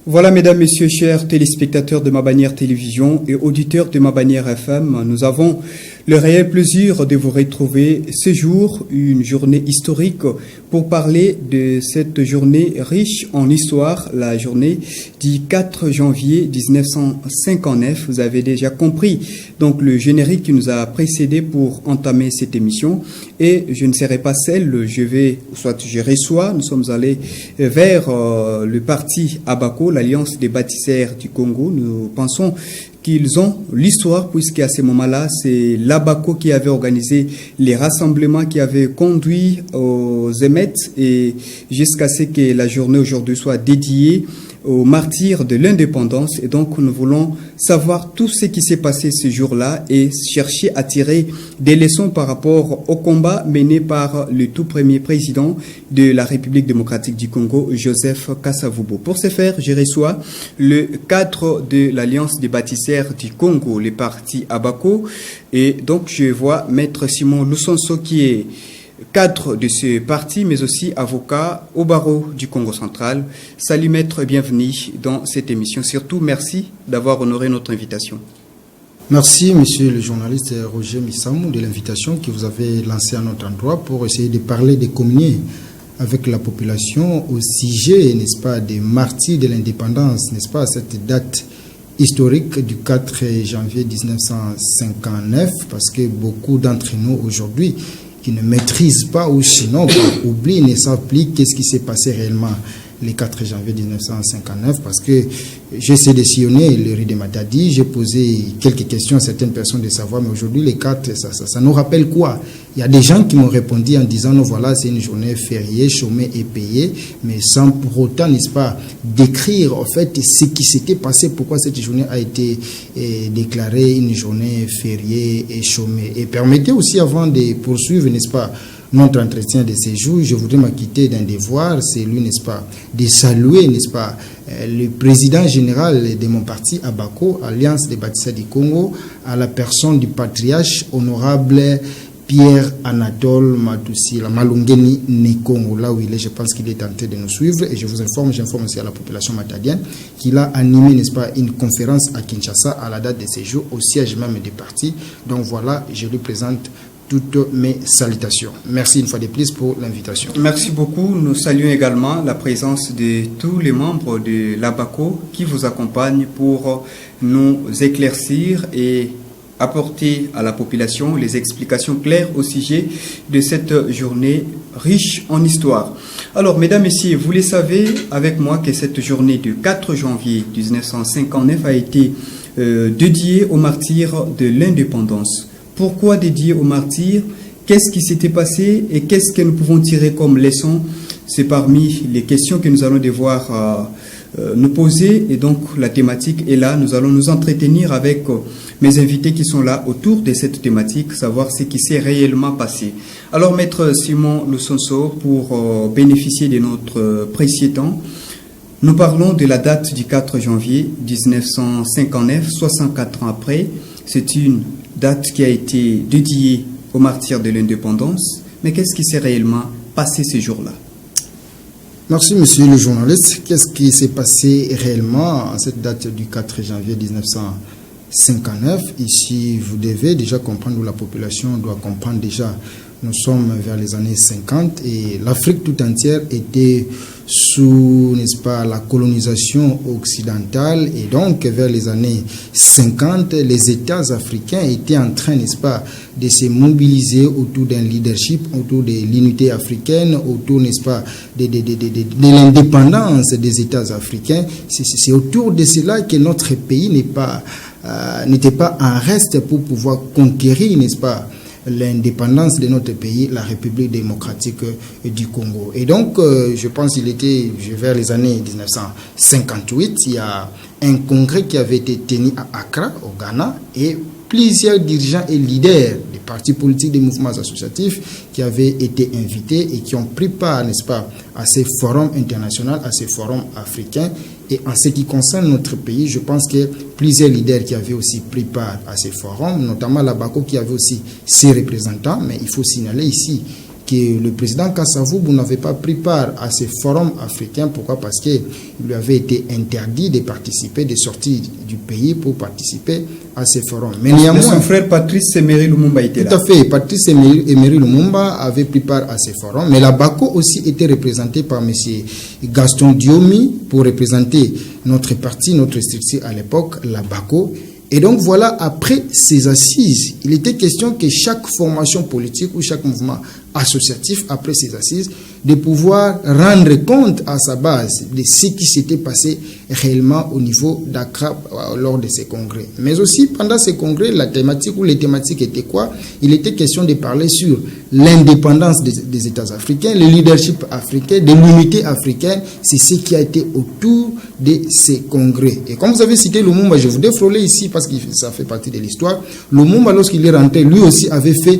Voilà, mesdames, messieurs, chers téléspectateurs de Ma Bannière Télévision et auditeurs de Ma Bannière FM, nous avons le réel plaisir de vous retrouver ce jour, une journée historique, pour parler de cette journée riche en histoire, la journée du 4 janvier 1959. Vous avez déjà compris donc le générique qui nous a précédé pour entamer cette émission. Et je ne serai pas seul, je reçois, nous sommes allés vers le parti Abako, l'Alliance des bâtisseurs du Congo. Nous pensons qu'ils ont l'histoire, puisqu'à ce moment-là, c'est l'Abako qui avait organisé les rassemblements, qui avait conduit aux émeutes, et jusqu'à ce que la journée aujourd'hui soit dédiée aux martyrs de l'indépendance. Et donc, nous voulons savoir tout ce qui s'est passé ce jour-là et chercher à tirer des leçons par rapport au combat mené par le tout premier président de la République démocratique du Congo, Joseph Kasavubu. Pour ce faire, je reçois le cadre de l'Alliance des bâtisseurs du Congo, le parti Abako. Et donc, je vois Maître Simon Lusonso qui est cadre de ce parti, mais aussi avocat au barreau du Congo central. Salut maître, bienvenue dans cette émission. Surtout, merci d'avoir honoré notre invitation. Merci, monsieur le journaliste Roger Missamou, de l'invitation que vous avez lancée à notre endroit pour essayer de parler, de communier avec la population au sujet, n'est-ce pas, des martyrs de l'indépendance, n'est-ce pas, cette date historique du 4 janvier 1959, parce que beaucoup d'entre nous aujourd'hui qui ne maîtrisent pas ou sinon oublient, ne savent plus qu'est-ce qui s'est passé réellement le 4 janvier 1959, parce que j'essaie de sillonner le riz de Matadi, j'ai posé quelques questions à certaines personnes de savoir, mais aujourd'hui les 4, ça nous rappelle quoi? Il y a des gens qui m'ont répondu en disant, non voilà, c'est une journée fériée, chômée et payée, mais sans pour autant, n'est-ce pas, décrire en fait ce qui s'était passé, pourquoi cette journée a été déclarée une journée fériée et chômée. Et permettez aussi, avant de poursuivre, n'est-ce pas, notre entretien de ces jours, je voudrais m'acquitter d'un devoir, c'est lui, n'est-ce pas, de saluer, n'est-ce pas, le président général de mon parti, Abako, Alliance des bâtisseurs du Congo, à la personne du patriarche honorable Pierre Anatole Matoussi, la Malungeni Nekongo, là où il est, je pense qu'il est tenté de nous suivre, et je vous informe, j'informe aussi à la population matadienne, qu'il a animé, n'est-ce pas, une conférence à Kinshasa à la date de ces jours, au siège même du parti. Donc voilà, je lui présente toutes mes salutations. Merci une fois de plus pour l'invitation. Merci beaucoup. Nous saluons également la présence de tous les membres de l'Abako qui vous accompagnent pour nous éclaircir et apporter à la population les explications claires au sujet de cette journée riche en histoire. Alors, mesdames, messieurs, vous le savez avec moi que cette journée du 4 janvier 1959 a été dédiée aux martyrs de l'indépendance. Pourquoi dédié aux martyrs? Qu'est-ce qui s'était passé et qu'est-ce que nous pouvons tirer comme leçon? C'est parmi les questions que nous allons devoir nous poser. Et donc, la thématique est là. Nous allons nous entretenir avec mes invités qui sont là autour de cette thématique, savoir ce qui s'est réellement passé. Alors, maître Simon Lusonso, pour bénéficier de notre précieux temps, nous parlons de la date du 4 janvier 1959, 64 ans après. C'est une date qui a été dédiée aux martyrs de l'indépendance. Mais qu'est-ce qui s'est réellement passé ce jour-là? Merci, monsieur le journaliste. Qu'est-ce qui s'est passé réellement à cette date du 4 janvier 1959? Ici, vous devez déjà comprendre, ou la population doit comprendre déjà, nous sommes vers les années 50 et l'Afrique tout entière était sous, n'est-ce pas, la colonisation occidentale, et donc vers les années 50, les États africains étaient en train, n'est-ce pas, de se mobiliser autour d'un leadership, autour de l'unité africaine, autour, n'est-ce pas, de l'indépendance des États africains. C'est autour de cela que notre pays n'était pas en reste pour pouvoir conquérir, n'est-ce pas, l'indépendance de notre pays, la République démocratique du Congo. Et donc, je pense qu'il était vers les années 1958, il y a un congrès qui avait été tenu à Accra, au Ghana, et plusieurs dirigeants et leaders des partis politiques, des mouvements associatifs qui avaient été invités et qui ont pris part, n'est-ce pas, à ces forums internationaux, à ces forums africains. Et en ce qui concerne notre pays, je pense que plusieurs leaders qui avaient aussi pris part à ces forums, notamment l'Abako qui avait aussi ses représentants, mais il faut signaler ici que le président Kasavubu n'avait pas pris part à ce forum africain. Pourquoi? Parce qu'il lui avait été interdit de participer, de sortir du pays pour participer à ce forum. Mais néanmoins, son frère Patrice Emery Lumumba était là. Tout à fait. Patrice Emery Lumumba avait pris part à ce forum. Mais la BACO aussi était représentée par M. Gaston Diomi pour représenter notre parti, notre structure à l'époque, la BACO. Et donc voilà, après ces assises, il était question que chaque formation politique ou chaque mouvement associatif, après ces assises, de pouvoir rendre compte à sa base de ce qui s'était passé réellement au niveau d'Accra lors de ces congrès. Mais aussi, pendant ces congrès, la thématique ou les thématiques étaient quoi? Il était question de parler sur l'indépendance des États africains, le leadership africain, de l'unité africaine. C'est ce qui a été autour de ces congrès. Et comme vous avez cité Lumumba, je voudrais frôler ici parce que ça fait partie de l'histoire. Lumumba, lorsqu'il est rentré, lui aussi avait fait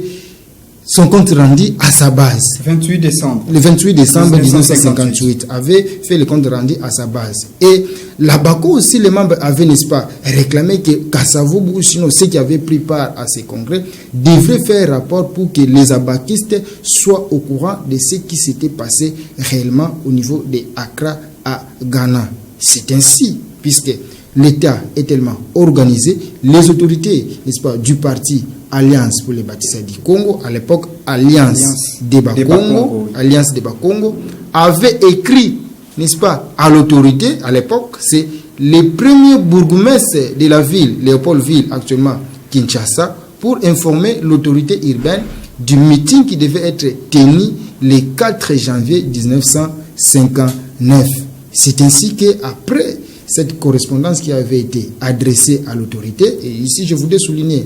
son compte rendu à sa base. 28 décembre. Le 28 décembre 1958 avait fait le compte rendu à sa base. Et la BACO aussi, les membres avaient, n'est-ce pas, réclamé que Kasavubu, sinon ceux qui avaient pris part à ces congrès, devraient faire rapport pour que les abakistes soient au courant de ce qui s'était passé réellement au niveau de Accra à Ghana. C'est ainsi, puisque l'État est tellement organisé, les autorités, n'est-ce pas, du parti Alliance pour les bâtisseurs du Congo, à l'époque Alliance Débat Congo, Alliance Débat Congo, avait écrit, n'est-ce pas, à l'autorité, à l'époque, c'est les premiers bourgmestres de la ville, Léopoldville, actuellement Kinshasa, pour informer l'autorité urbaine du meeting qui devait être tenu le 4 janvier 1959. C'est ainsi qu'après cette correspondance qui avait été adressée à l'autorité, et ici je voudrais souligner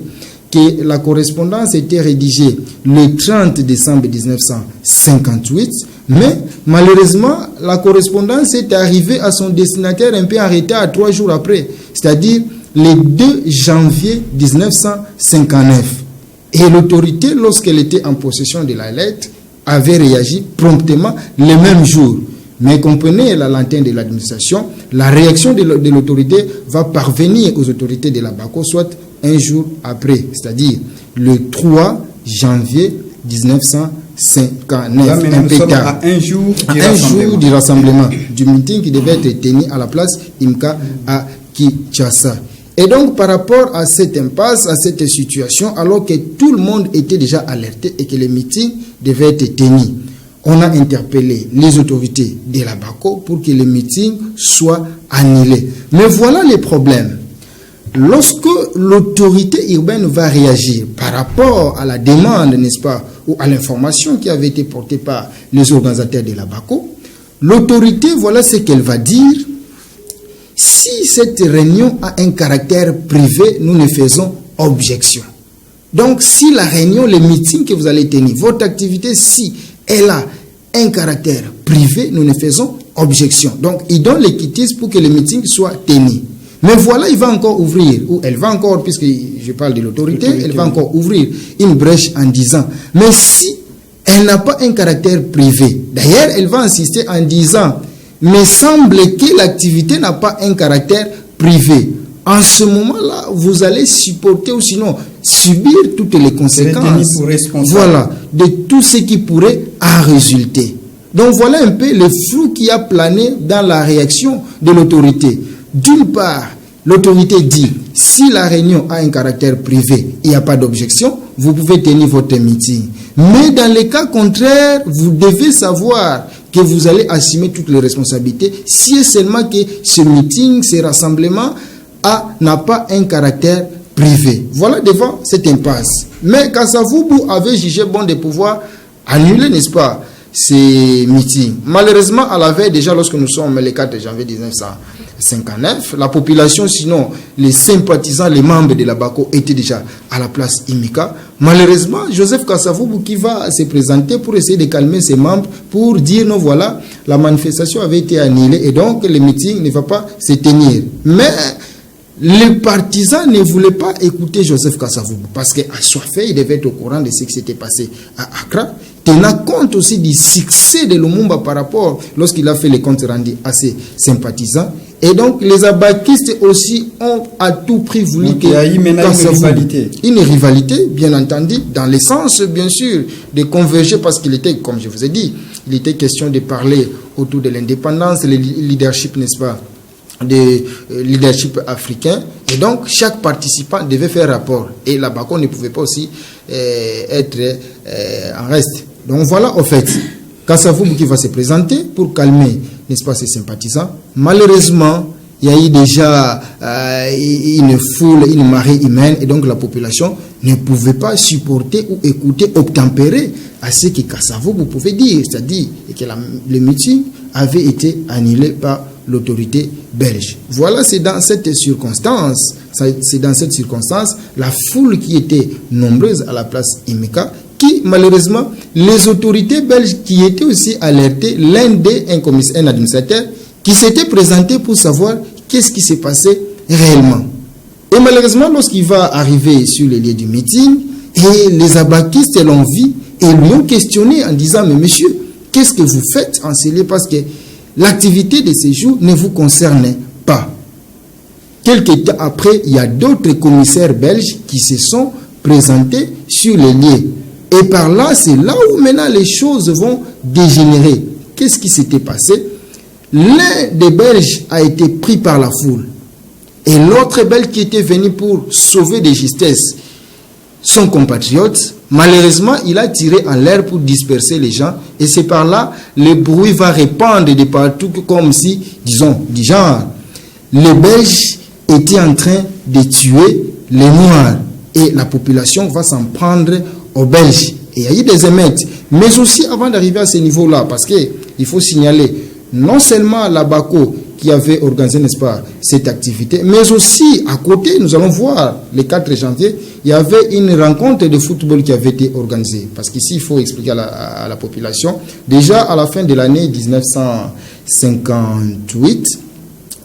que la correspondance était rédigée le 30 décembre 1958, mais malheureusement, la correspondance est arrivée à son destinataire un peu en retard 3 jours après, c'est-à-dire le 2 janvier 1959. Et l'autorité, lorsqu'elle était en possession de la lettre, avait réagi promptement le même jour. Mais comprenez la lanterne de l'administration, la réaction de l'autorité va parvenir aux autorités de la BACO, soit un jour après, c'est-à-dire le 3 janvier 1959. Là, nous sommes à un jour du rassemblement, du meeting qui devait être tenu à la place IMCA à Kinshasa. Et donc, par rapport à cette impasse, à cette situation, alors que tout le monde était déjà alerté et que le meeting devait être tenu, on a interpellé les autorités de la BACO pour que le meeting soit annulé. Mais voilà les problèmes. Lorsque l'autorité urbaine va réagir par rapport à la demande, n'est-ce pas, ou à l'information qui avait été portée par les organisateurs de la BACO, l'autorité, voilà ce qu'elle va dire. Si cette réunion a un caractère privé, nous ne faisons objection. Donc, si la réunion, le meeting que vous allez tenir, votre activité, si elle a un caractère privé, nous ne faisons objection. Donc, il donne les quitus pour que le meeting soit tenu. Mais voilà, il va encore ouvrir, ou elle va encore, puisque je parle de l'autorité, elle va encore ouvrir une brèche en disant, mais si elle n'a pas un caractère privé, d'ailleurs, elle va insister en disant, mais semble que l'activité n'a pas un caractère privé. En ce moment-là, vous allez supporter ou sinon subir toutes les conséquences, voilà, de tout ce qui pourrait en résulter. Donc voilà un peu le flou qui a plané dans la réaction de l'autorité. D'une part, l'autorité dit, si la réunion a un caractère privé, il n'y a pas d'objection, vous pouvez tenir votre meeting. Mais dans les cas contraires, vous devez savoir que vous allez assumer toutes les responsabilités si et seulement que ce meeting, ce rassemblement n'a pas un caractère privé. Voilà devant cette impasse. Mais Kasavubu avait jugé bon de pouvoir annuler, n'est-ce pas, ces meetings. Malheureusement, à la veille, déjà lorsque nous sommes le 4 janvier 1959, la population, sinon les sympathisants, les membres de la BACO étaient déjà à la place IMICA. Malheureusement, Joseph Kasavubu qui va se présenter pour essayer de calmer ses membres, pour dire non, voilà, la manifestation avait été annulée et donc le meeting ne va pas se tenir. Mais les partisans ne voulaient pas écouter Joseph Kasavubu parce qu'à Soifé, il devait être au courant de ce qui s'était passé à Accra, tenant compte aussi du succès de Lumumba par rapport lorsqu'il a fait les comptes rendus à ses sympathisants. Et donc, les abakistes aussi ont à tout prix voulu qu'il y a eu maintenant une rivalité. Une rivalité, bien entendu, dans le sens, bien sûr, de converger, parce qu'il était, comme je vous ai dit, il était question de parler autour de l'indépendance, le leadership, n'est-ce pas, de leadership africain. Et donc, chaque participant devait faire rapport. Et la BACO ne pouvait pas aussi être en reste. Donc, voilà, au fait, Kassavoum qui va se présenter pour calmer, n'est-ce pas, ses sympathisants. Malheureusement, il y a eu déjà une foule, une marée humaine, et donc la population ne pouvait pas supporter ou écouter, obtempérer à ce que Kassavoum pouvait dire, c'est-à-dire que le meeting avait été annulé par l'autorité belge. Voilà, c'est dans cette circonstance, la foule qui était nombreuse à la place Imeka, qui, malheureusement, les autorités belges qui étaient aussi alertées, l'un des un administrateur, qui s'était présenté pour savoir qu'est-ce qui s'est passé réellement. Et malheureusement, lorsqu'il va arriver sur les lieux du meeting, et les abakistes l'ont vu et lui ont questionné en disant, mais monsieur, qu'est-ce que vous faites en ce lieu, parce que l'activité de ces jours ne vous concerne pas. Quelques temps après, il y a d'autres commissaires belges qui se sont présentés sur les lieux. Et par là, c'est là où maintenant les choses vont dégénérer. Qu'est-ce qui s'était passé? L'un des Belges a été pris par la foule. Et l'autre Belge qui était venu pour sauver de justesse son compatriote, malheureusement, il a tiré en l'air pour disperser les gens. Et c'est par là, le bruit va répandre de partout, comme si, disons, du genre, les Belges étaient en train de tuer les Noirs. Et la population va s'en prendre aux Belges. Et il y a eu des émeutes. Mais aussi, avant d'arriver à ce niveau-là, parce qu'il faut signaler, non seulement la BACO qui avait organisé, n'est-ce pas, cette activité, mais aussi, à côté, nous allons voir, le 4 janvier, il y avait une rencontre de football qui avait été organisée. Parce qu'ici, il faut expliquer à la population, déjà à la fin de l'année 1958,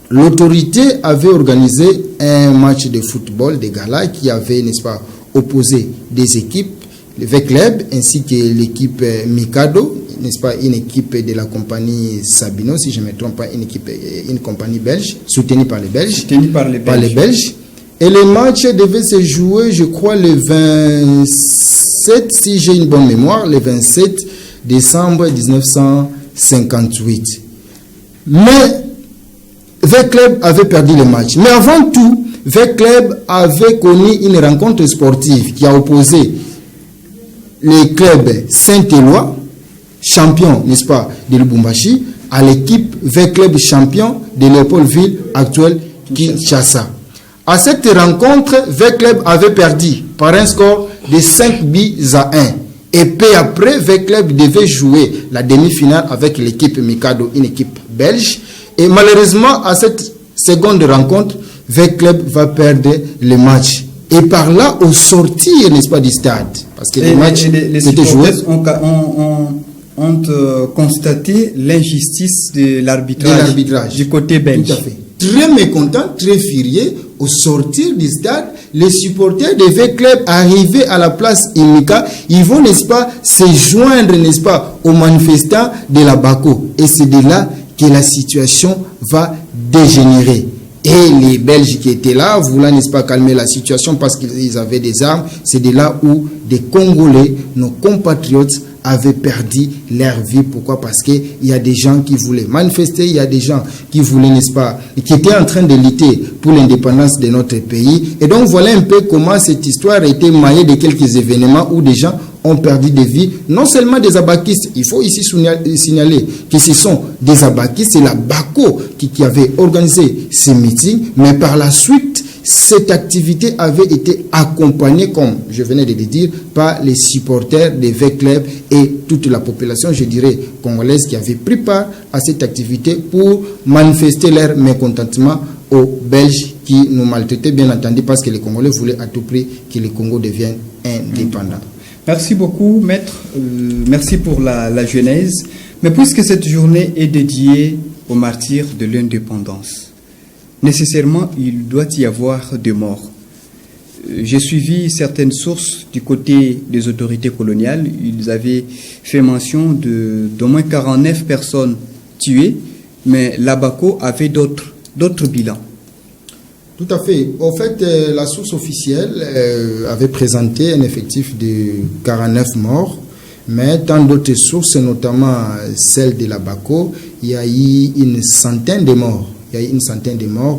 l'autorité avait organisé un match de football, de gala, qui avait, n'est-ce pas, opposé des équipes, le V-Club ainsi que l'équipe Mikado, n'est-ce pas, une équipe de la compagnie Sabino, si je ne me trompe pas, une compagnie belge, soutenue par les Belges. Et le match devait se jouer, je crois, le 27, si j'ai une bonne mémoire, le 27 décembre 1958. Mais V-Club avait perdu le match. Mais avant tout, V-Club avait connu une rencontre sportive qui a opposé le club Saint-Éloi, champion, n'est-ce pas, de Lubumbashi, à l'équipe V-Club champion de Léopoldville, actuelle Kinshasa. À cette rencontre, V-Club avait perdu par un score de 5-1. Et peu après, V-Club devait jouer la demi-finale avec l'équipe Mikado, une équipe belge. Et malheureusement, à cette seconde rencontre, V-Club va perdre le match. Et par là, au sortir, n'est-ce pas, du stade, parce que les matchs étaient joués. ont constaté l'injustice de l'arbitrage du côté belge. Tout à fait. Très mécontents, très furieux, au sortir du stade, les supporters de V-Club arrivés à la place Imeka, ils vont, n'est-ce pas, se joindre, n'est-ce pas, aux manifestants de la BACO. Et c'est de là que la situation va dégénérer. Et les Belges qui étaient là, voulant, n'est-ce pas, calmer la situation parce qu'ils avaient des armes, c'est de là où des Congolais, nos compatriotes, avaient perdu leur vie. Pourquoi? Parce qu'il y a des gens qui voulaient manifester, il y a des gens qui voulaient, n'est-ce pas, qui étaient en train de lutter pour l'indépendance de notre pays. Et donc voilà un peu comment cette histoire a été maillée de quelques événements où des gens ont perdu des vies, non seulement des abakistes. Il faut ici signaler que ce sont des abakistes, c'est la BACO qui avait organisé ces meetings, mais par la suite, cette activité avait été accompagnée, comme je venais de le dire, par les supporters des V-Club et toute la population, je dirais, congolaise qui avait pris part à cette activité pour manifester leur mécontentement aux Belges qui nous maltraitaient, bien entendu, parce que les Congolais voulaient à tout prix que le Congo devienne indépendant. Merci beaucoup, maître. Merci pour la genèse. Mais puisque cette journée est dédiée aux martyrs de l'indépendance, nécessairement, il doit y avoir des morts. J'ai suivi certaines sources du côté des autorités coloniales. Ils avaient fait mention d'au moins 49 personnes tuées, mais la BACO avait d'autres d'autres bilans. Tout à fait. En fait, la source officielle avait présenté un effectif de 49 morts, mais dans d'autres sources, notamment celle de la BACO, il y a eu une centaine de morts.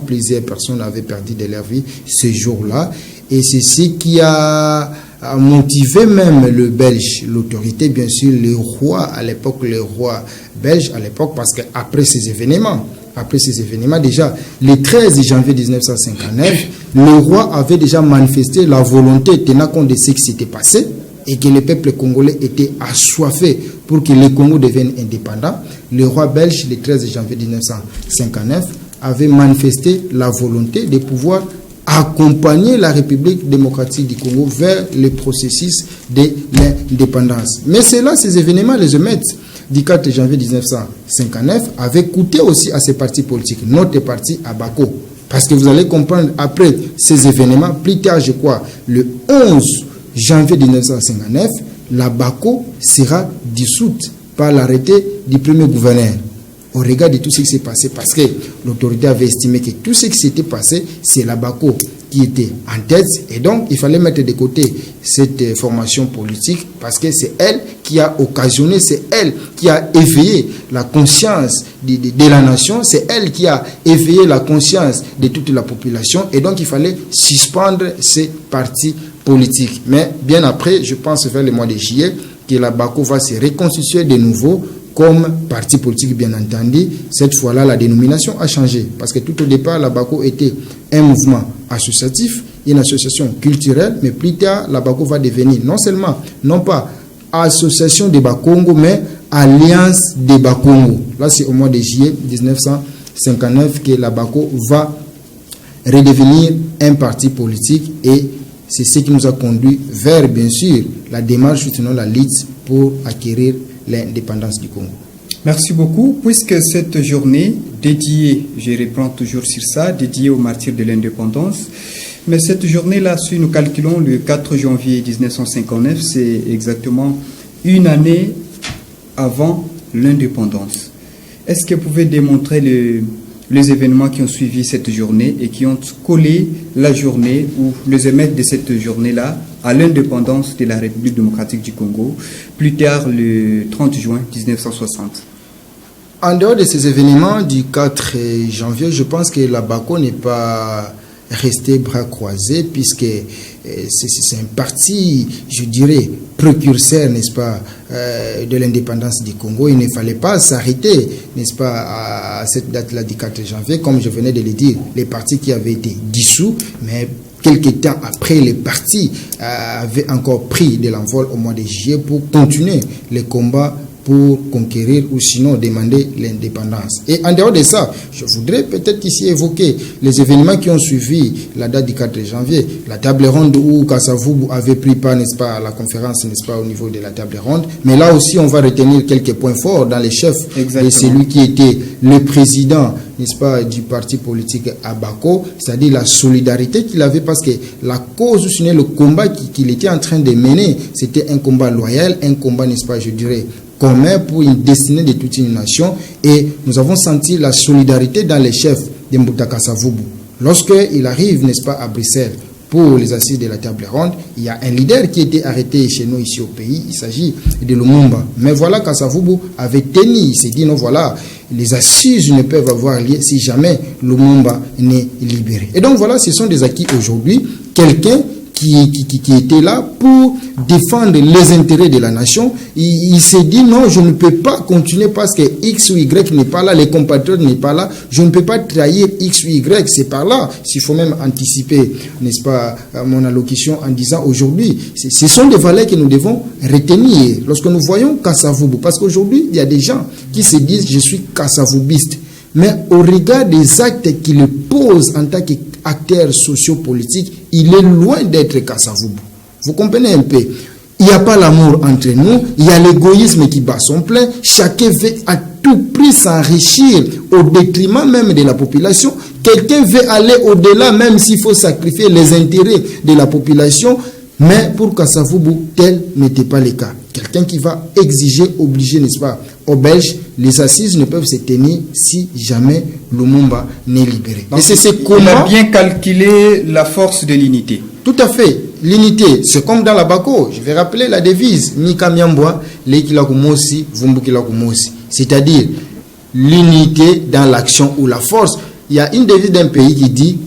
Plusieurs personnes avaient perdu de leur vie ce jour-là. Et c'est ce qui a motivé même le Belge, l'autorité, bien sûr, le roi belge à l'époque, parce qu'après ces événements, déjà, le 13 janvier 1959, le roi avait déjà manifesté la volonté, tenant compte de ce qui s'était passé, et que le peuple congolais était assoiffé pour que le Congo devienne indépendant. Le roi belge, le 13 janvier 1959, avait manifesté la volonté de pouvoir accompagner la République démocratique du Congo vers le processus de l'indépendance. Mais ces événements, les émeutes du 4 janvier 1959, avaient coûté aussi à ces partis politiques, notre parti à Bako. Parce que vous allez comprendre, après ces événements, plus tard, je crois, le 11 janvier 1959, la Bako sera dissoute par l'arrêté du premier gouverneur. Au regard de tout ce qui s'est passé, parce que l'autorité avait estimé que tout ce qui s'était passé, c'est la BACO qui était en tête, et donc il fallait mettre de côté cette formation politique, parce que c'est elle qui a occasionné, c'est elle qui a éveillé la conscience de la nation, c'est elle qui a éveillé la conscience de toute la population, et donc il fallait suspendre ces partis politiques. Mais bien après, je pense vers le mois de juillet, que la BACO va se reconstituer de nouveau comme parti politique, bien entendu. Cette fois-là, la dénomination a changé. Parce que tout au départ, la BACO était un mouvement associatif, une association culturelle, mais plus tard, la BACO va devenir non pas Association des Bakongo, mais Alliance des Bakongo. Là, c'est au mois de juillet 1959 que la BACO va redevenir un parti politique, et c'est ce qui nous a conduit vers, bien sûr, la démarche soutenant la lutte pour acquérir l'indépendance du Congo. Merci beaucoup. Puisque cette journée dédiée, je reprends toujours sur ça, dédiée aux martyrs de l'indépendance, mais cette journée-là, si nous calculons le 4 janvier 1959, c'est exactement une année avant l'indépendance. Est-ce que vous pouvez démontrer les événements qui ont suivi cette journée et qui ont collé la journée ou les émeutes de cette journée-là à l'indépendance de la République démocratique du Congo, plus tard le 30 juin 1960? En dehors de ces événements du 4 janvier, je pense que la BACO n'est pas restée bras croisés, puisque c'est un parti, je dirais, précurseur, n'est-ce pas, de l'indépendance du Congo. Il ne fallait pas s'arrêter, n'est-ce pas, à cette date-là du 4 janvier, comme je venais de le dire, les partis qui avaient été dissous, mais quelques temps après, les partis avaient encore pris de l'envol au mois de juillet pour continuer les combats pour conquérir ou sinon demander l'indépendance. Et en dehors de ça, je voudrais peut-être ici évoquer les événements qui ont suivi la date du 4 janvier. La table ronde où Kasavubu avait pris part, n'est-ce pas, à la conférence, n'est-ce pas, au niveau de la table ronde. Mais là aussi, on va retenir quelques points forts dans les chefs. Exactement. Et celui qui était le président, n'est-ce pas, du parti politique à Bako, c'est-à-dire la solidarité qu'il avait, parce que la cause, sinon le combat qu'il était en train de mener, c'était un combat loyal, un combat, n'est-ce pas, je dirais, commun pour une destinée de toute une nation, et nous avons senti la solidarité dans les chefs de Mbuta Kasavubu. Lorsqu'il arrive, n'est-ce pas, à Bruxelles pour les assises de la table ronde, il y a un leader qui a été arrêté chez nous ici au pays, il s'agit de Lumumba. Mais voilà, Kasavubu avait tenu, il s'est dit non, voilà, les assises ne peuvent avoir lieu si jamais Lumumba n'est libéré. Et donc voilà, ce sont des acquis aujourd'hui. Quelqu'un qui était là pour défendre les intérêts de la nation, il s'est dit non, je ne peux pas continuer parce que X ou Y n'est pas là, les compatriotes n'est pas là, je ne peux pas trahir X ou Y, c'est par là. S'il faut même anticiper, n'est-ce pas, mon allocution en disant aujourd'hui, ce sont des valeurs que nous devons retenir lorsque nous voyons Kasavubu, parce qu'aujourd'hui, il y a des gens qui se disent je suis Kasavubiste, mais au regard des actes qu'il pose en tant qu'acteur sociopolitique, il est loin d'être Kasavubu. Vous comprenez un peu? Il n'y a pas l'amour entre nous, il y a l'égoïsme qui bat son plein, chacun veut à tout prix s'enrichir au détriment même de la population. Quelqu'un veut aller au-delà, même s'il faut sacrifier les intérêts de la population, mais pour Kasavubu, tel n'était pas le cas. quelqu'un qui va obliger, n'est-ce pas, aux Belges, les assises ne peuvent se tenir si jamais Lumumba n'est libéré. Donc, il a bien calculé la force de l'unité. Tout à fait. L'unité, c'est comme dans la Bako. Je vais rappeler la devise. C'est-à-dire l'unité dans l'action ou la force. Il y a une devise d'un pays qui dit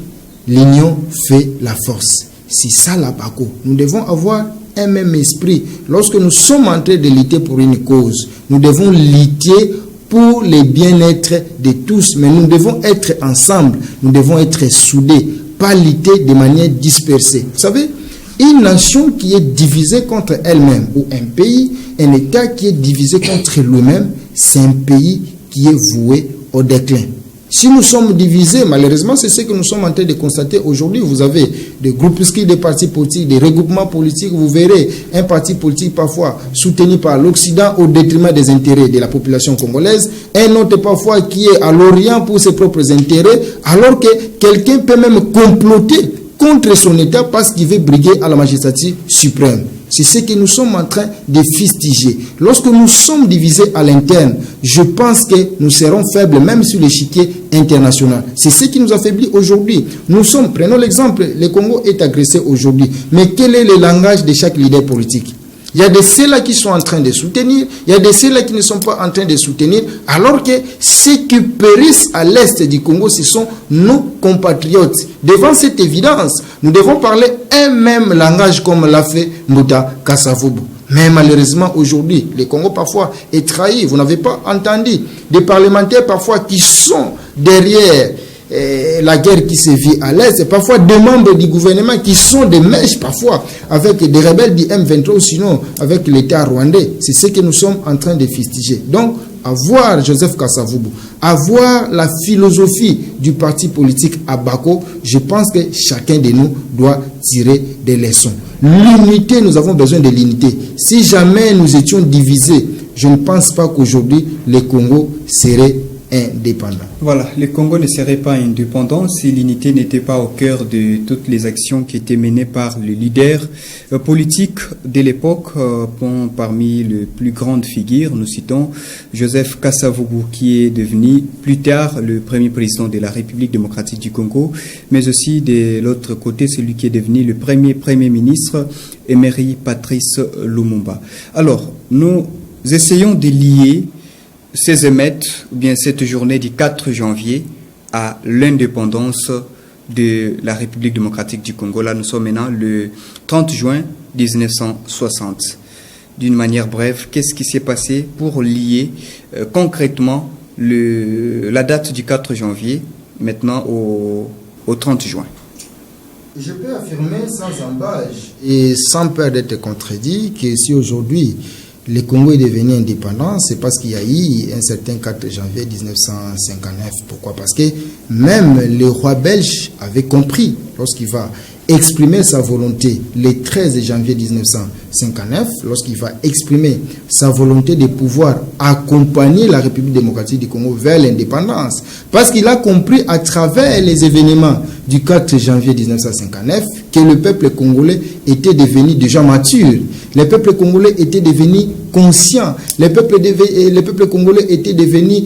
l'union fait la force. C'est ça la Bako. Nous devons avoir un même esprit. Lorsque nous sommes en train de lutter pour une cause, nous devons lutter pour le bien-être de tous. Mais nous devons être ensemble. Nous devons être soudés. Pas lutter de manière dispersée. Vous savez, une nation qui est divisée contre elle-même, ou un pays, un État qui est divisé contre lui-même, c'est un pays qui est voué au déclin. Si nous sommes divisés, malheureusement, c'est ce que nous sommes en train de constater aujourd'hui. Vous avez des groupuscules de partis politiques, des regroupements politiques. Vous verrez un parti politique parfois soutenu par l'Occident au détriment des intérêts de la population congolaise. Un autre parfois qui est à l'Orient pour ses propres intérêts, alors que quelqu'un peut même comploter contre son État parce qu'il veut briguer à la magistrature suprême. C'est ce que nous sommes en train de fustiger. Lorsque nous sommes divisés à l'interne, je pense que nous serons faibles même sur l'échiquier international. C'est ce qui nous affaiblit aujourd'hui. Prenons l'exemple, le Congo est agressé aujourd'hui. Mais quel est le langage de chaque leader politique? Il y a de ceux-là qui sont en train de soutenir, il y a de ceux-là qui ne sont pas en train de soutenir, alors que ceux qui périssent à l'est du Congo, ce sont nos compatriotes. Devant cette évidence, nous devons parler un même langage comme l'a fait Mbouta Kasavubu. Mais malheureusement, aujourd'hui, le Congo parfois est trahi. Vous n'avez pas entendu des parlementaires parfois qui sont derrière la guerre qui se vit à l'Est, et parfois des membres du gouvernement qui sont des mèches parfois avec des rebelles du M23 ou sinon avec l'État rwandais. C'est ce que nous sommes en train de fustiger. Donc, avoir Joseph Kasavubu, avoir la philosophie du parti politique à Bako, je pense que chacun de nous doit tirer des leçons. L'unité, nous avons besoin de l'unité. Si jamais nous étions divisés, je ne pense pas qu'aujourd'hui le Congo serait indépendant. Voilà, le Congo ne serait pas indépendant si l'unité n'était pas au cœur de toutes les actions qui étaient menées par le leader politique de l'époque. Parmi les plus grandes figures, nous citons Joseph Kasavubu, qui est devenu plus tard le premier président de la République démocratique du Congo, mais aussi de l'autre côté, celui qui est devenu le premier ministre, Emery Patrice Lumumba. Alors, nous essayons de lier ces émeutes, ou bien cette journée du 4 janvier, à l'indépendance de la République démocratique du Congo. Là, nous sommes maintenant le 30 juin 1960. D'une manière brève, qu'est-ce qui s'est passé pour lier concrètement la date du 4 janvier maintenant au 30 juin? Je peux affirmer sans embâche et sans peur d'être contredit que si aujourd'hui le Congo est devenu indépendant, c'est parce qu'il y a eu un certain 4 janvier 1959. Pourquoi? Parce que même le roi belge avait compris, lorsqu'il va exprimer sa volonté le 13 janvier 1959, lorsqu'il va exprimer sa volonté de pouvoir accompagner la République démocratique du Congo vers l'indépendance. Parce qu'il a compris à travers les événements du 4 janvier 1959 que le peuple congolais était devenu déjà mature. Le peuple congolais était devenu conscient. Le peuple congolais était devenu,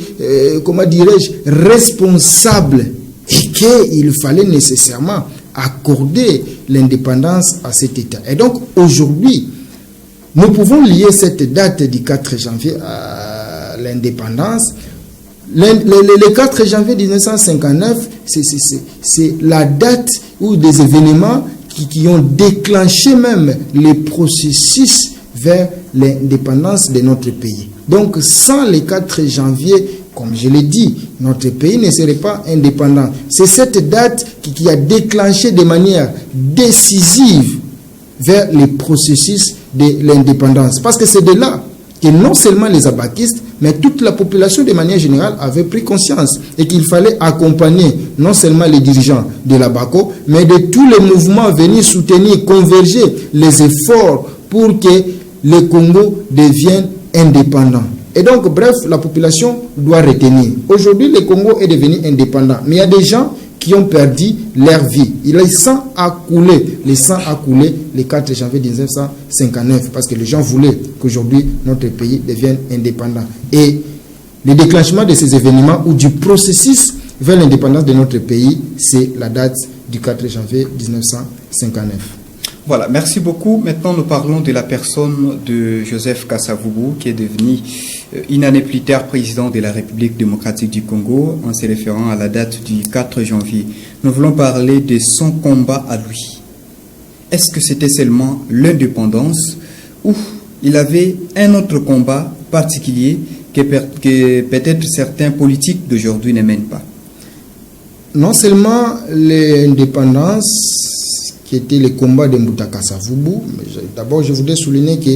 comment dirais-je, responsable. Et qu'il fallait nécessairement accorder l'indépendance à cet État. Et donc, aujourd'hui, nous pouvons lier cette date du 4 janvier à l'indépendance. Le 4 janvier 1959, c'est la date où des événements qui ont déclenché même les processus vers l'indépendance de notre pays. Donc, sans le 4 janvier, comme je l'ai dit, notre pays ne serait pas indépendant. C'est cette date qui a déclenché de manière décisive vers le processus de l'indépendance. Parce que c'est de là que non seulement les abakistes, mais toute la population de manière générale avait pris conscience et qu'il fallait accompagner non seulement les dirigeants de la Bako, mais de tous les mouvements venir soutenir, converger les efforts pour que le Congo devienne indépendant. Et donc, bref, la population doit retenir. Aujourd'hui, le Congo est devenu indépendant. Mais il y a des gens qui ont perdu leur vie. Le sang a coulé le 4 janvier 1959 parce que les gens voulaient qu'aujourd'hui notre pays devienne indépendant. Et le déclenchement de ces événements ou du processus vers l'indépendance de notre pays, c'est la date du 4 janvier 1959. Voilà, merci beaucoup. Maintenant, nous parlons de la personne de Joseph Kasavubu, qui est devenu une année plus tard président de la République démocratique du Congo, en se référant à la date du 4 janvier. Nous voulons parler de son combat à lui. Est-ce que c'était seulement l'indépendance ou il avait un autre combat particulier que peut-être certains politiques d'aujourd'hui ne mènent pas? Non seulement l'indépendance qui était le combat de Mbouta Kasavubu, mais d'abord je voudrais souligner que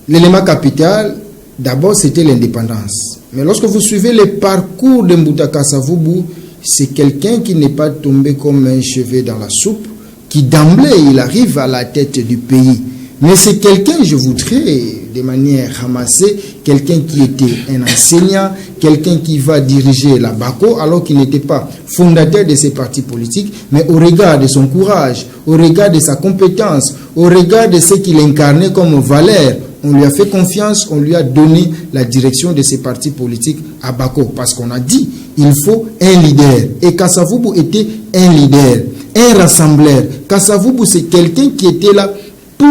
l'élément capital, d'abord c'était l'indépendance. Mais lorsque vous suivez le parcours de Mbouta Kasavubu, c'est quelqu'un qui n'est pas tombé comme un cheveu dans la soupe, qui d'emblée il arrive à la tête du pays. Mais c'est quelqu'un, je voudrais de manière ramassée, quelqu'un qui était un enseignant, quelqu'un qui va diriger la BACO alors qu'il n'était pas fondateur de ces partis politiques, mais au regard de son courage, au regard de sa compétence, au regard de ce qu'il incarnait comme valeur, on lui a fait confiance, on lui a donné la direction de ces partis politiques à BACO parce qu'on a dit il faut un leader. Et Kasavubu était un leader, un rassembleur. Kasavubu, c'est quelqu'un qui était là pour,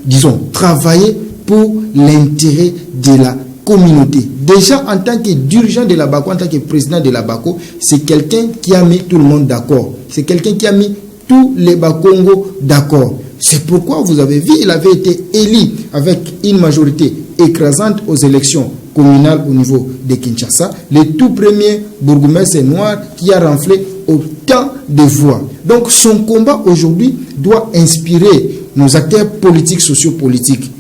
disons, travailler pour l'intérêt de la communauté. Déjà, en tant que dirigeant de la BACO, en tant que président de la BACO, c'est quelqu'un qui a mis tout le monde d'accord. C'est quelqu'un qui a mis tous les Bakongo d'accord. C'est pourquoi vous avez vu, il avait été élu avec une majorité écrasante aux élections communales au niveau de Kinshasa. Le tout premier bourgmestre noir qui a renflé autant de voix. Donc son combat aujourd'hui doit inspirer nos acteurs politiques, sociopolitiques.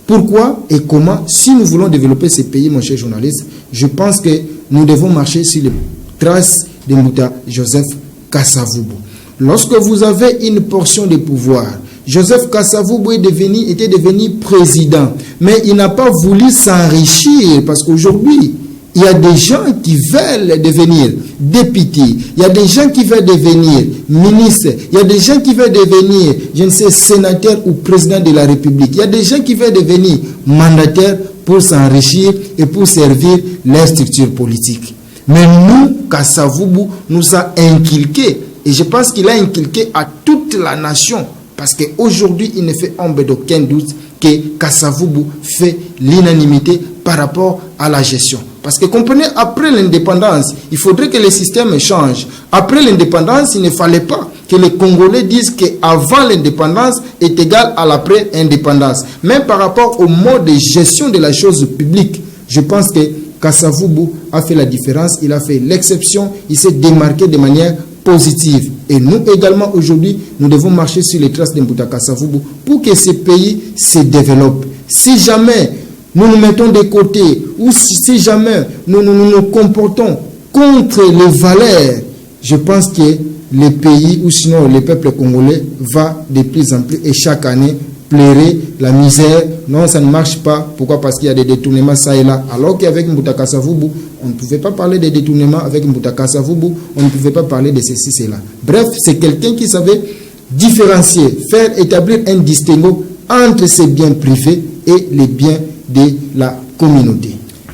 Pourquoi et comment? Si nous voulons développer ce pays, mon cher journaliste, je pense que nous devons marcher sur les traces de Mbouta Joseph Kasavubu. Lorsque vous avez une portion de pouvoir, Joseph Kasavubu était devenu président, mais il n'a pas voulu s'enrichir parce qu'aujourd'hui, il y a des gens qui veulent devenir députés, il y a des gens qui veulent devenir ministres, il y a des gens qui veulent devenir, je ne sais, sénateurs ou président de la République, il y a des gens qui veulent devenir mandataires pour s'enrichir et pour servir leur structure politique. Mais nous, Kasavubu nous a inculqué, et je pense qu'il a inculqué à toute la nation, parce qu'aujourd'hui, il ne fait ombre d'aucun doute que Kasavubu fait l'unanimité par rapport à la gestion. Parce que comprenez, après l'indépendance, il faudrait que le système change. Après l'indépendance, il ne fallait pas que les Congolais disent qu'avant l'indépendance est égal à l'après-indépendance. Même par rapport au mode de gestion de la chose publique, je pense que Kasavubu a fait la différence, il a fait l'exception, il s'est démarqué de manière positive. Et nous également aujourd'hui, nous devons marcher sur les traces de Mbouta Kasavubu pour que ce pays se développe. Si jamais nous nous mettons de côté ou si jamais nous nous comportons contre les valeurs, je pense que le pays ou sinon le peuple congolais va de plus en plus et chaque année pleurer la misère. Non, ça ne marche pas. Pourquoi? Parce qu'il y a des détournements ça et là. Alors qu'avec Mbouta Kasavubu, on ne pouvait pas parler de détournements. Avec Mbouta Kasavubu, on ne pouvait pas parler de ceci, cela. Bref, c'est quelqu'un qui savait différencier, faire établir un distinguo entre ses biens privés et les biens de la communauté.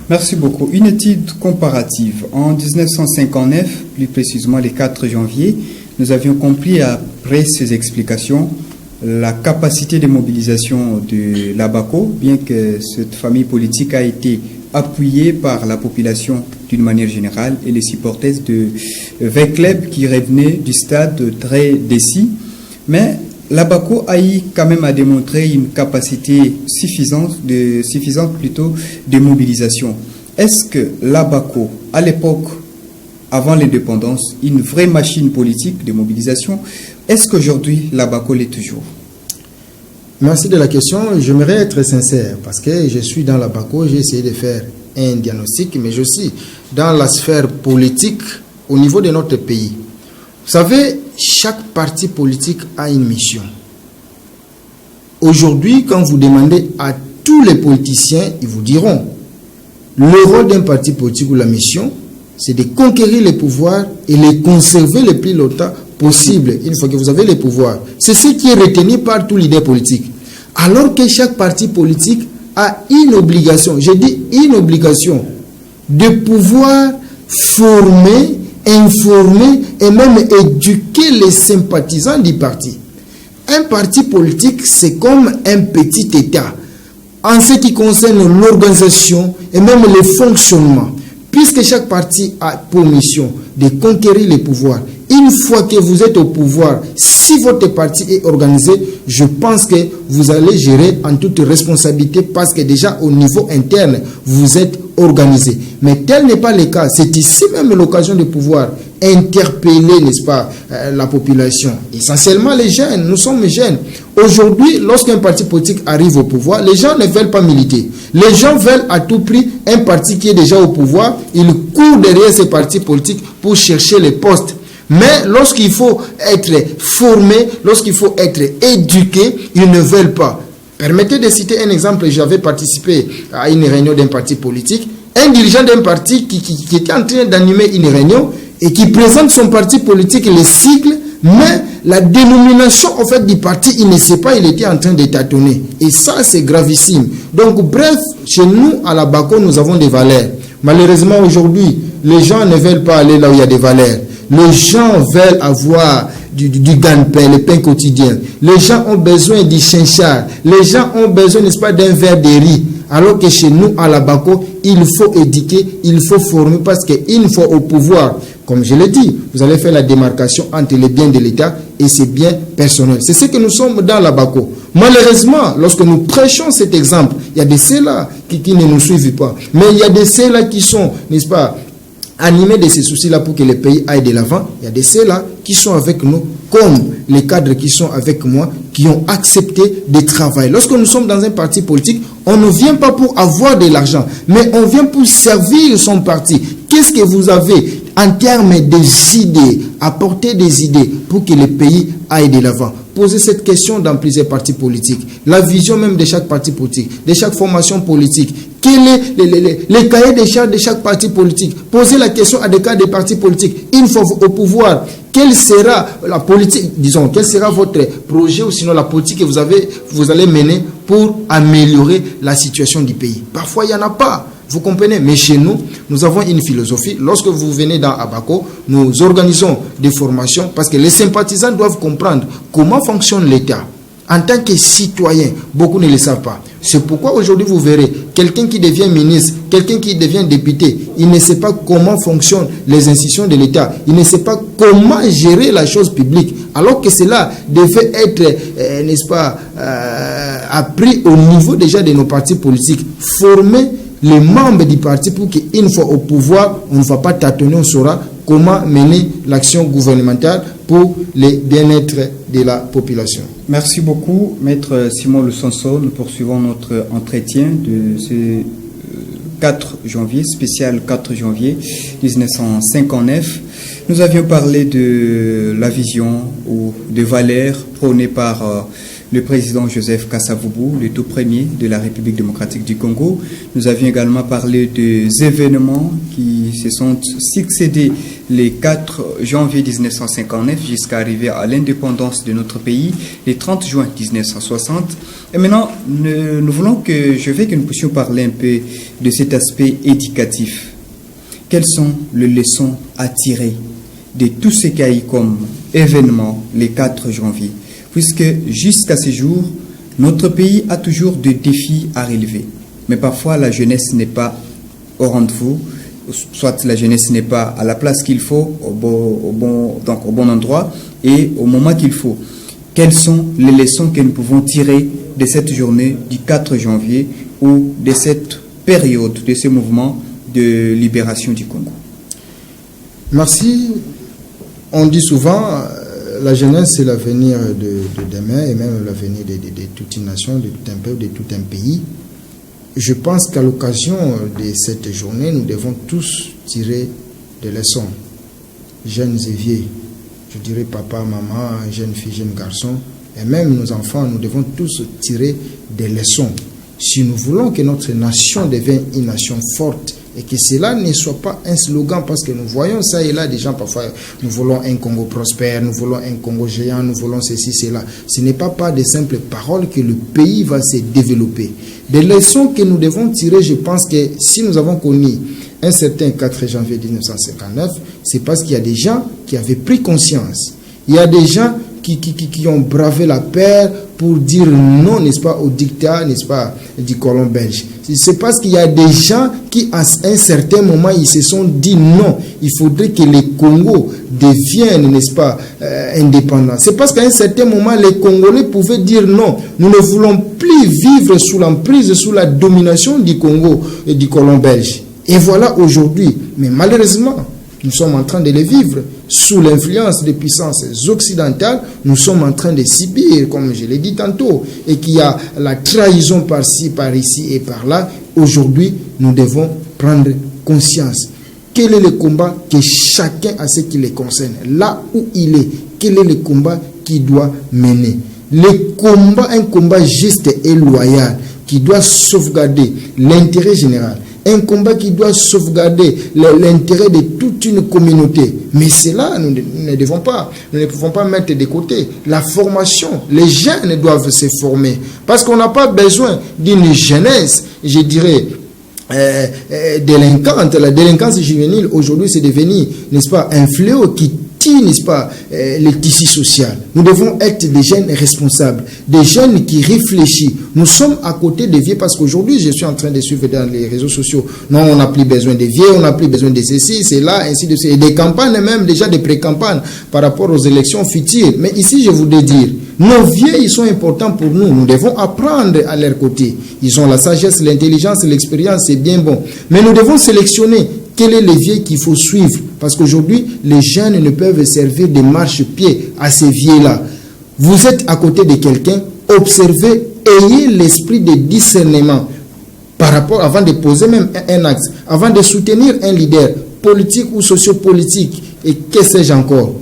Merci beaucoup. Une étude comparative. En 1959, plus précisément le 4 janvier, nous avions compris après ces explications la capacité de mobilisation de la BACO, bien que cette famille politique a été appuyée par la population d'une manière générale et les supporters de 20 clubs qui revenaient du stade très décis. Mais la BACO a eu quand même à démontrer une capacité suffisante de mobilisation. Est-ce que la BACO, à l'époque, avant l'indépendance, une vraie machine politique de mobilisation, est-ce qu'aujourd'hui la BACO l'est toujours? Merci de la question. J'aimerais être sincère parce que je suis dans la BACO, j'ai essayé de faire un diagnostic, mais je suis dans la sphère politique au niveau de notre pays. Vous savez, chaque parti politique a une mission. Aujourd'hui, quand vous demandez à tous les politiciens, ils vous diront le rôle d'un parti politique ou la mission, c'est de conquérir les pouvoirs et les conserver le plus longtemps possible, une fois que vous avez les pouvoirs. C'est ce qui est retenu par tout leader politique. Alors que chaque parti politique a une obligation, je dis une obligation, de pouvoir former, informer et même éduquer les sympathisants du parti. Un parti politique, c'est comme un petit État en ce qui concerne l'organisation et même le fonctionnement. Puisque chaque parti a pour mission de conquérir les pouvoirs. Une fois que vous êtes au pouvoir, si votre parti est organisé, je pense que vous allez gérer en toute responsabilité parce que déjà au niveau interne, vous êtes organisé. Mais tel n'est pas le cas. C'est ici même l'occasion de pouvoir interpeller, n'est-ce pas, la population. Essentiellement les jeunes, nous sommes jeunes. Aujourd'hui, lorsqu'un parti politique arrive au pouvoir, les gens ne veulent pas militer. Les gens veulent à tout prix un parti qui est déjà au pouvoir. Ils courent derrière ces partis politiques pour chercher les postes. Mais lorsqu'il faut être formé, lorsqu'il faut être éduqué, ils ne veulent pas. Permettez de citer un exemple. J'avais participé à une réunion d'un parti politique. Un dirigeant d'un parti qui était en train d'animer une réunion et qui présente son parti politique, les cycles, mais la dénomination en fait du parti, il ne sait pas, il était en train de tâtonner. Et ça, c'est gravissime. Donc, bref, chez nous, à la BACO, nous avons des valeurs. Malheureusement, aujourd'hui, les gens ne veulent pas aller là où il y a des valeurs. Les gens veulent avoir du gagne-pain, le pain quotidien. Les gens ont besoin du chinchard. Les gens ont besoin, n'est-ce pas, d'un verre de riz. Alors que chez nous, à la BACO, il faut éduquer, il faut former, parce qu'une fois au pouvoir, comme je l'ai dit, vous allez faire la démarcation entre les biens de l'État et ses biens personnels. C'est ce que nous sommes dans la BACO. Malheureusement, lorsque nous prêchons cet exemple, il y a de ceux-là qui ne nous suivent pas. Mais il y a de ceux-là qui sont, n'est-ce pas, animés de ces soucis-là pour que le pays aille de l'avant. Il y a de ceux-là qui sont avec nous, comme les cadres qui sont avec moi, qui ont accepté de travailler. Lorsque nous sommes dans un parti politique, on ne vient pas pour avoir de l'argent, mais on vient pour servir son parti. Qu'est-ce que vous avez en termes des idées, apporter des idées pour que le pays aille de l'avant? Poser cette question dans plusieurs partis politiques. La vision même de chaque parti politique, de chaque formation politique. Quel est le cahier des charges de chaque parti politique? Poser la question à des cadres des partis politiques. Une fois au pouvoir, quelle sera la politique, disons, quel sera votre projet ou sinon la politique que vous allez mener pour améliorer la situation du pays? Parfois, il n'y en a pas. Vous comprenez? Mais chez nous, nous avons une philosophie. Lorsque vous venez dans Abaco, nous organisons des formations parce que les sympathisants doivent comprendre comment fonctionne l'État. En tant que citoyen, beaucoup ne le savent pas. C'est pourquoi aujourd'hui vous verrez quelqu'un qui devient ministre, quelqu'un qui devient député, il ne sait pas comment fonctionnent les institutions de l'État, il ne sait pas comment gérer la chose publique, alors que cela devait être, n'est-ce pas, appris au niveau déjà de nos partis politiques, former les membres du parti pour qu'une fois au pouvoir, on ne va pas tâtonner, on saura comment mener l'action gouvernementale pour le bien-être de la population. Merci beaucoup, Maître Simon Lusonso. Nous poursuivons notre entretien de ce 4 janvier, spécial 4 janvier 1959. Nous avions parlé de la vision ou des valeurs prônées par le président Joseph Kasavubu, le tout premier de la République démocratique du Congo. Nous avions également parlé des événements qui se sont succédés le 4 janvier 1959 jusqu'à arriver à l'indépendance de notre pays, le 30 juin 1960. Et maintenant, je veux que nous puissions parler un peu de cet aspect éducatif. Quelles sont les leçons à tirer de tout ce qu'il y a eu comme événement le 4 janvier? Puisque jusqu'à ce jour, notre pays a toujours des défis à relever. Mais parfois, la jeunesse n'est pas au rendez-vous, soit la jeunesse n'est pas à la place qu'il faut, au bon endroit et au moment qu'il faut. Quelles sont les leçons que nous pouvons tirer de cette journée du 4 janvier ou de cette période, de ce mouvement de libération du Congo? Merci. On dit souvent... la jeunesse, c'est l'avenir de demain et même l'avenir de toute une nation, de tout un peuple, de tout un pays. Je pense qu'à l'occasion de cette journée, nous devons tous tirer des leçons. Jeunes et vieux, je dirais papa, maman, jeunes filles, jeunes garçons, et même nos enfants, nous devons tous tirer des leçons. Si nous voulons que notre nation devienne une nation forte et que cela ne soit pas un slogan, parce que nous voyons ça et là des gens parfois, nous voulons un Congo prospère, nous voulons un Congo géant, nous voulons ceci, cela. Ce n'est pas de simples paroles que le pays va se développer. Des leçons que nous devons tirer, je pense que si nous avons connu un certain 4 janvier 1959, c'est parce qu'il y a des gens qui avaient pris conscience. Il y a des gens qui ont bravé la paix pour dire non, n'est-ce pas, au dictat, n'est-ce pas, du colon belge. C'est parce qu'il y a des gens qui, à un certain moment, ils se sont dit non, il faudrait que le Congo devienne, n'est-ce pas, indépendant. C'est parce qu'à un certain moment, les Congolais pouvaient dire non, nous ne voulons plus vivre sous l'emprise, sous la domination du Congo et du colon belge. Et voilà aujourd'hui, mais malheureusement, nous sommes en train de les vivre sous l'influence des puissances occidentales. Nous sommes en train de subir, comme je l'ai dit tantôt, et qu'il y a la trahison par-ci, par-ici et par-là. Aujourd'hui, nous devons prendre conscience. Quel est le combat que chacun a ce qui le concerne, là où il est? Quel est le combat qu'il doit mener? Le combat, un combat juste et loyal qui doit sauvegarder l'intérêt général. Un combat qui doit sauvegarder l'intérêt de toute une communauté. Mais cela, nous ne pouvons pas mettre de côté. La formation, les jeunes doivent se former. Parce qu'on n'a pas besoin d'une jeunesse, je dirais, délinquante. La délinquance juvénile, aujourd'hui, c'est devenu, n'est-ce pas, un fléau qui tue, n'est-ce pas, le tissu social. Nous devons être des jeunes responsables, des jeunes qui réfléchissent. Nous sommes à côté des vieux, parce qu'aujourd'hui, je suis en train de suivre dans les réseaux sociaux. Non, on n'a plus besoin des vieux, on n'a plus besoin de ceci, c'est là, ainsi de suite. Et des campagnes même, déjà des pré-campagnes par rapport aux élections futures. Mais ici, je voudrais dire, nos vieux, ils sont importants pour nous. Nous devons apprendre à leur côté. Ils ont la sagesse, l'intelligence, l'expérience, c'est bien bon. Mais nous devons sélectionner quel est le vieux qu'il faut suivre. Parce qu'aujourd'hui, les jeunes ne peuvent servir de marche-pied à ces vieux-là. Vous êtes à côté de quelqu'un, observez, ayez l'esprit de discernement par rapport, avant de poser même un acte, avant de soutenir un leader politique ou sociopolitique, et que sais-je encore.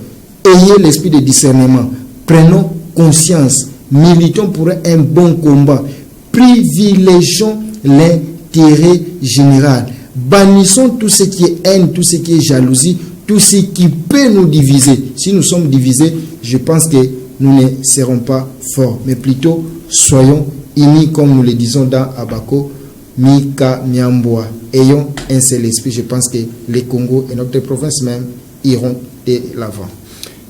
Ayez l'esprit de discernement. Prenons conscience. Militons pour un bon combat. Privilégions l'intérêt général. Bannissons tout ce qui est haine, tout ce qui est jalousie, tout ce qui peut nous diviser. Si nous sommes divisés, je pense que nous ne serons pas forts, mais plutôt soyons unis, comme nous le disons dans Abako, Mika Miamboa. Ayons un seul esprit. Je pense que le Congo et notre province même iront de l'avant.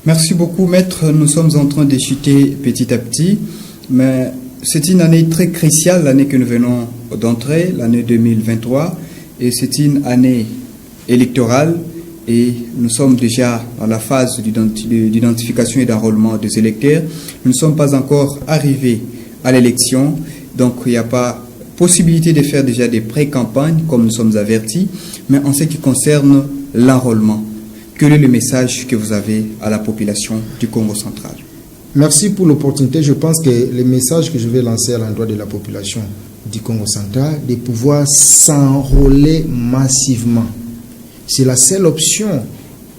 Merci beaucoup, maître. Nous sommes en train de chuter petit à petit, mais c'est une année très cruciale, l'année que nous venons d'entrer, l'année 2023. Et c'est une année électorale et nous sommes déjà dans la phase d'identification et d'enrôlement des électeurs. Nous ne sommes pas encore arrivés à l'élection, donc il n'y a pas possibilité de faire déjà des pré-campagnes comme nous sommes avertis, mais en ce qui concerne l'enrôlement, quel est le message que vous avez à la population du Congo central? Merci pour l'opportunité. Je pense que le message que je vais lancer à l'endroit de la population du Congo central, de pouvoir s'enrôler massivement. C'est la seule option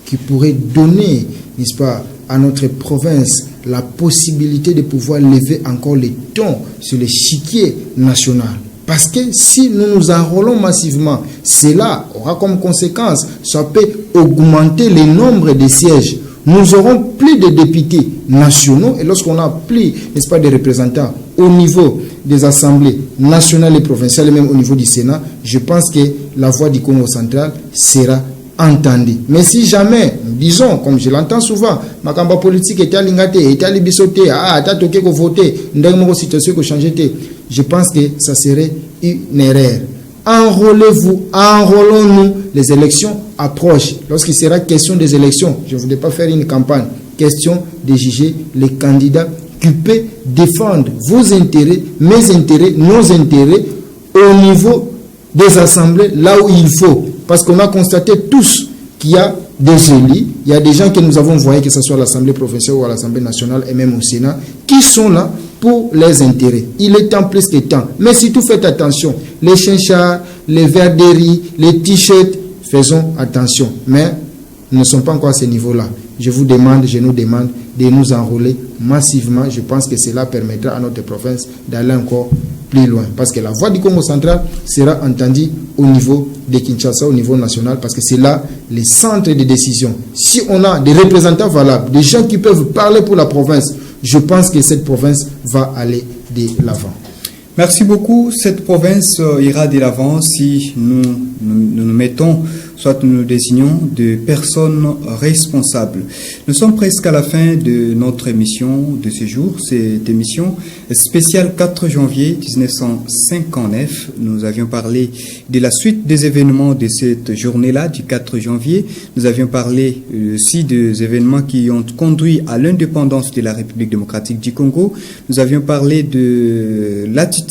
qui pourrait donner, n'est-ce pas, à notre province la possibilité de pouvoir lever encore les tons sur l'échiquier national. Parce que si nous nous enrôlons massivement, cela aura comme conséquence, ça peut augmenter le nombre de sièges. Nous aurons plus de députés nationaux et lorsqu'on a plus, n'est-ce pas, de représentants au niveau des assemblées nationales et provinciales et même au niveau du Sénat, je pense que la voix du Congo central sera entendue. Mais si jamais, disons, comme je l'entends souvent, ma campagne politique est à l'ingate, est à l'ibissoté, t'as toqué qu'on voter, situation qu'on change, je pense que ça serait une erreur. Enrôlez-vous, enrôlons-nous, les élections approchent. Lorsqu'il sera question des élections, je ne voudrais pas faire une campagne, question de juger les candidats qui peuvent défendre vos intérêts, mes intérêts, nos intérêts au niveau des assemblées, là où il faut. Parce qu'on a constaté tous qu'il y a des élus, il y a des gens que nous avons envoyés, que ce soit à l'Assemblée provinciale ou à l'Assemblée nationale et même au Sénat, qui sont là pour les intérêts. Il est temps plus que temps. Mais surtout faites attention. Les chinchards, les verres de riz, les t-shirts, faisons attention. Mais nous ne sommes pas encore à ce niveau-là. Je vous demande, je nous demande de nous enrôler massivement. Je pense que cela permettra à notre province d'aller encore plus loin. Parce que la voix du Congo central sera entendue au niveau de Kinshasa, au niveau national, parce que c'est là les centres de décision. Si on a des représentants valables, des gens qui peuvent parler pour la province, je pense que cette province va aller de l'avant. Merci beaucoup. Cette province ira de l'avant si nous mettons, soit nous désignons de personnes responsables. Nous sommes presque à la fin de notre émission de ce jour. Cette émission spéciale 4 janvier 1959. Nous avions parlé de la suite des événements de cette journée-là, du 4 janvier. Nous avions parlé aussi des événements qui ont conduit à l'indépendance de la République démocratique du Congo. Nous avions parlé de l'attitude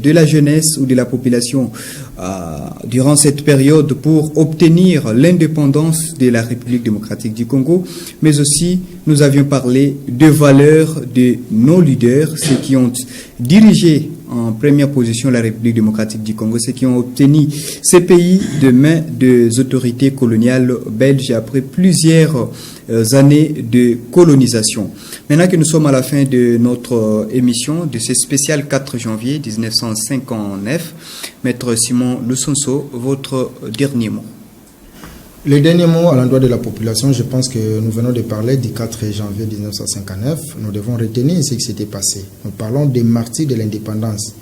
de la jeunesse ou de la population durant cette période pour obtenir l'indépendance de la République démocratique du Congo, mais aussi nous avions parlé des valeurs de nos leaders, ceux qui ont dirigé en première position la République démocratique du Congo, ceux qui ont obtenu ces pays de main des autorités coloniales belges après plusieurs années de colonisation. Maintenant que nous sommes à la fin de notre émission, de ce spécial 4 janvier 1959, Maître Simon Lusonso, votre dernier mot. Le dernier mot à l'endroit de la population, je pense que nous venons de parler du 4 janvier 1959. Nous devons retenir ce qui s'était passé. Nous parlons des martyrs de l'indépendance.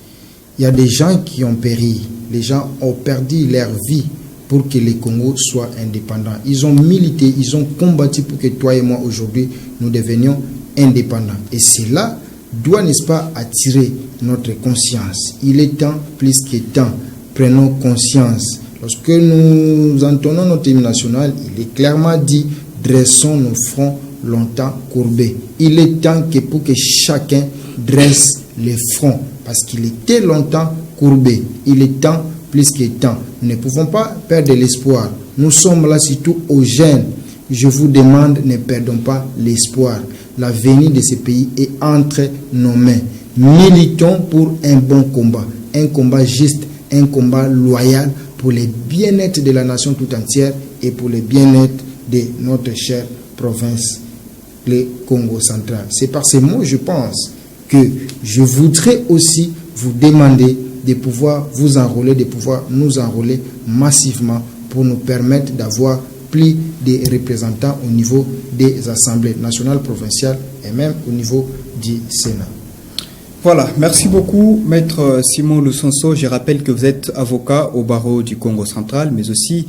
Il y a des gens qui ont péri. Les gens ont perdu leur vie pour que le Congo soit indépendant. Ils ont milité, ils ont combattu pour que toi et moi aujourd'hui, nous devenions indépendants. Et cela doit, n'est-ce pas, attirer notre conscience. Il est temps, plus que temps, prenons conscience. Lorsque nous entendons notre hymne national, il est clairement dit « Dressons nos fronts longtemps courbés ». Il est temps que pour que chacun dresse les fronts, parce qu'il était longtemps courbé. Il est temps, plus que temps. Nous ne pouvons pas perdre l'espoir. Nous sommes là surtout aux jeunes. Je vous demande, ne perdons pas l'espoir. L'avenir de ce pays est entre nos mains. Militons pour un bon combat. Un combat juste, un combat loyal pour le bien-être de la nation tout entière et pour le bien-être de notre chère province, le Congo central. C'est par ces mots, je pense, que je voudrais aussi vous demander de pouvoir vous enrôler, de pouvoir nous enrôler massivement pour nous permettre d'avoir plus de représentants au niveau des assemblées nationales, provinciales et même au niveau du Sénat. Voilà, merci beaucoup, Maître Simon Lusonso. Je rappelle que vous êtes avocat au barreau du Congo central, mais aussi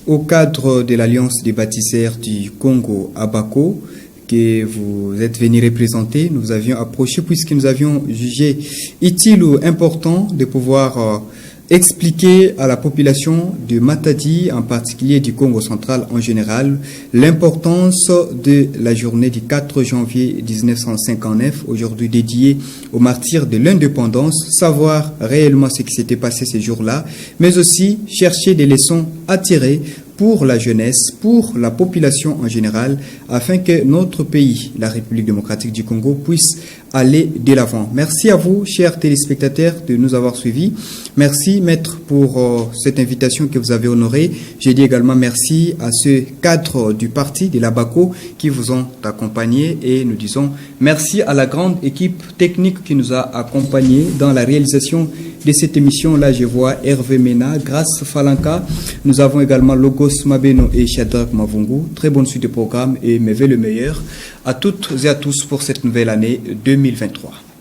au cadre de l'Alliance des baptiseurs du Congo, ABACO, que vous êtes venu représenter. Nous avions approché puisque nous avions jugé utile ou important de pouvoir expliquer à la population de Matadi, en particulier du Congo central en général, l'importance de la journée du 4 janvier 1959, aujourd'hui dédiée aux martyrs de l'indépendance, savoir réellement ce qui s'était passé ces jours-là, mais aussi chercher des leçons à tirer pour la jeunesse, pour la population en général, afin que notre pays, la République démocratique du Congo, puisse aller de l'avant. Merci à vous, chers téléspectateurs, de nous avoir suivis. Merci, Maître, pour cette invitation que vous avez honorée. Je dis également merci à ceux cadres du parti de l'ABACO qui vous ont accompagnés et nous disons merci à la grande équipe technique qui nous a accompagnés dans la réalisation de cette émission. Là, je vois Hervé Mena, Grace Falanka. Nous avons également Logos Mabeno et Shadrach Mavungu. Très bonne suite de programme et mes vœux le meilleur à toutes et à tous pour cette nouvelle année 2023.